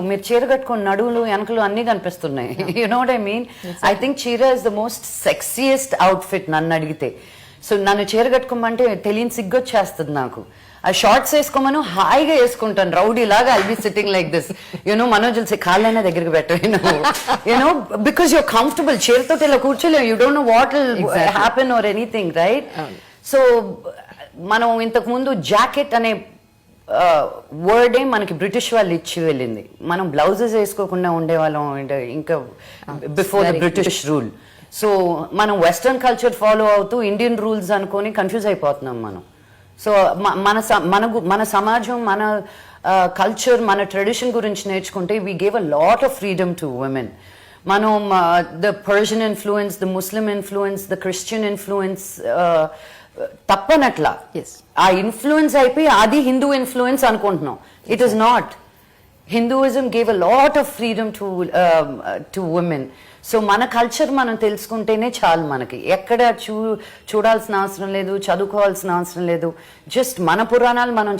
మీరు చీర కట్టుకుని నడువులు వెనకలు అన్ని కనిపిస్తున్నాయి. You know what I mean? I think చీర is the most sexiest outfit నన్ను అడిగితే. సో నన్ను చీర కట్టుకోమంటే తెలియని సిగ్గొచ్చేస్తుంది నాకు. ఆ షార్ట్స్ వేసుకోమను హాయిగా వేసుకుంటాను రౌడీ లాగా. I'll be sitting like this, you know, Manoj తెలిసి కాళ్ళైనా దగ్గరికి పెట్టను, యూనో, బికాస్ యూర్ కంఫర్టబుల్. చీరతో ఇలా కూర్చోలేము, you don't know what will happen or anything, right? So మనం ఇంతకు ముందు జాకెట్ అనే వర్డే మనకి బ్రిటిష్ వాళ్ళు ఇచ్చి వెళ్ళింది. మనం బ్లౌజెస్ వేసుకోకుండా ఉండేవాళ్ళం ఇంకా before the British rule. So మనం వెస్ట్రన్ కల్చర్ ఫాలో అవుతూ ఇండియన్ రూల్స్ అనుకొని కన్ఫ్యూజ్ అయిపోతున్నాం మనం. సో మన సమాజం, మన కల్చర్, మన ట్రెడిషన్ గురించి నేర్చుకుంటే we gave a lot of freedom to women. మనం the Persian influence, the Muslim influence, the Christian influence తప్పనట్లా ఆ ఇన్ఫ్లుయెన్స్ అయిపోయి అది హిందూ ఇన్ఫ్లుయెన్స్ అనుకుంటున్నాం. It is not. Hinduism gave a lot of freedom to women. So మన culture మనం తెలుసుకుంటేనే చాలు మనకి. ఎక్కడ చూడాల్సిన అవసరం లేదు, చదువుకోవాల్సిన అవసరం లేదు. జస్ట్ మన పురాణాలు మనం